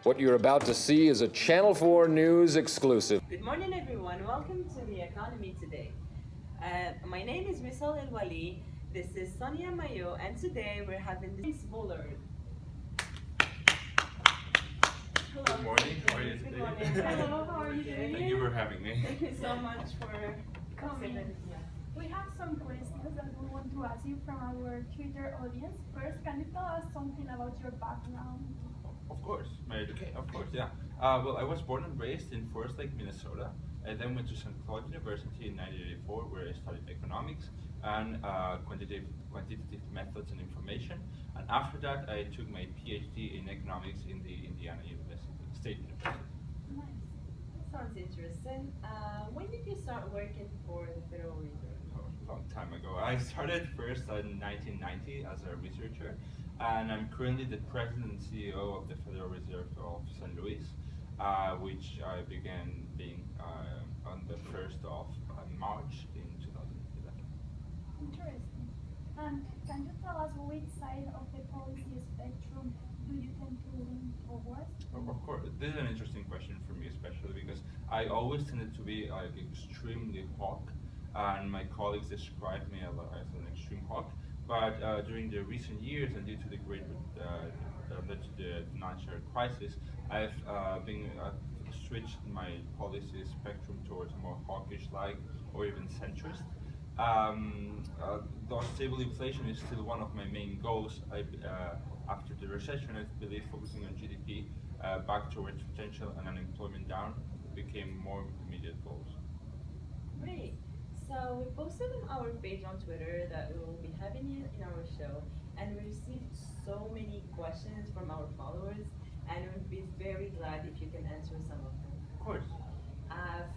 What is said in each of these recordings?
What you're about to see is a Channel 4 News exclusive. Good morning, everyone. Welcome to the Economy Today. My name is Misal El Wali. This is Sonia Mayo, and today we're having this Bullard. Hello. Good morning. How are you today? Good morning. Hello. How are you doing? Thank you for having me. Thank you so much for coming. Yeah. We have some questions that we want to ask you from our Twitter audience. First, can you tell us something about your background? Of course. Of course, yeah. Well, I was born and raised in Forest Lake, Minnesota. I then went to St. Cloud University in 1984, where I studied economics and quantitative methods and information. And after that, I took my PhD in economics in the Indiana State University. Nice. Sounds interesting. When did you start working for the Federal Reserve? A long time ago. I started first in 1990 as a researcher, and I'm currently the president and CEO of the Federal Reserve of St. Louis, which I began being on the 1st of March in 2011. Interesting. And can you tell us which side of the policy spectrum do you tend to lean towards? Of course, this is an interesting question for me, especially because I always tended to be extremely hawk, and my colleagues describe me as an extreme hawk. But during the recent years and due to the financial crisis, I've switched my policy spectrum towards more hawkish-like or even centrist. Though stable inflation is still one of my main goals, after the recession, I believe focusing on GDP back towards potential and unemployment down became more immediate goals. Great. So we posted on our page on Twitter that we will be having you in our show, and we received so many questions from our followers, and we'd be very glad if you can answer some of them. Of course.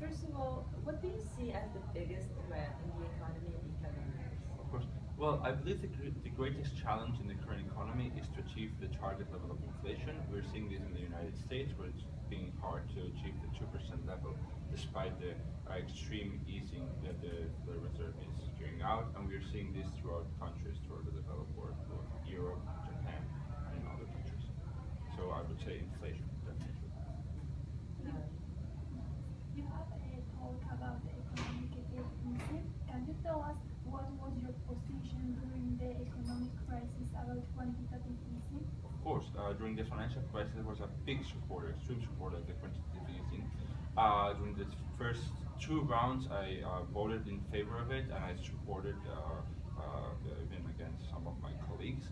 First of all, what do you see as the biggest threat in the economy in the coming years? Of course. Well, I believe the greatest challenge in the current economy is to achieve the target level of inflation. We're seeing this in the United States, where it's being hard to achieve the 2% level, despite the extreme easing that the Reserve is carrying out. And we're seeing this throughout countries, throughout the developed world, Europe, Japan, and other countries. So I would say inflation, definitely. You have a talk about the economic easing. Can you tell us what was your position during the economic crisis about quantitative easing? Of course, during the financial crisis, I was a big supporter, extreme supporter of the quantitative easing. During the first two rounds, I voted in favor of it, and I supported even against some of my colleagues.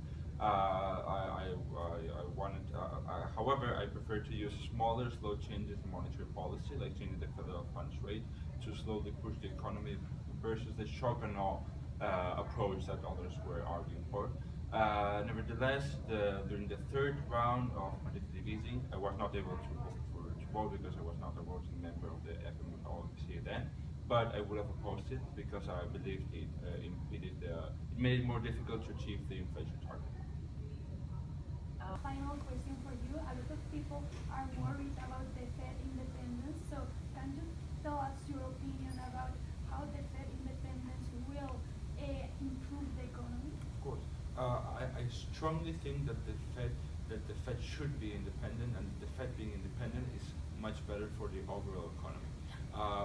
However, I prefer to use smaller, slow changes in monetary policy, like changing the federal funds rate, to slowly push the economy versus the shock and awe approach that others were arguing for. Nevertheless, during the third round of quantitative easing, I was not able to vote because I was not a voting member of the FOMC then, but I would have opposed it because I believed it it made it more difficult to achieve the inflation target. Final question for you. A lot of people are worried about the Fed independence. So can you tell us your opinion about how the Fed independence will improve the economy? Of course. I strongly think that the Fed should be independent, and the Fed being independent is much better for the overall economy.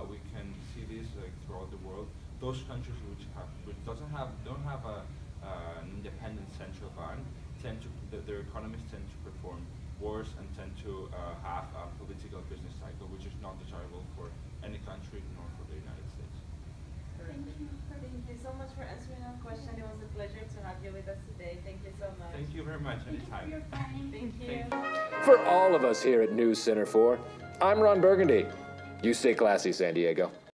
We can see this throughout the world. Those countries which don't have an independent central bank their economies tend to perform worse and tend to have a political business cycle, which is not desirable for any country nor for the United States. Thank you. Thank you so much for answering our question. It was a pleasure to have you with us today. Thank you so much. Thank you very much. Thank you for your Anytime. time. Thank you. For all of us here at News Center 4, I'm Ron Burgundy. You stay classy, San Diego.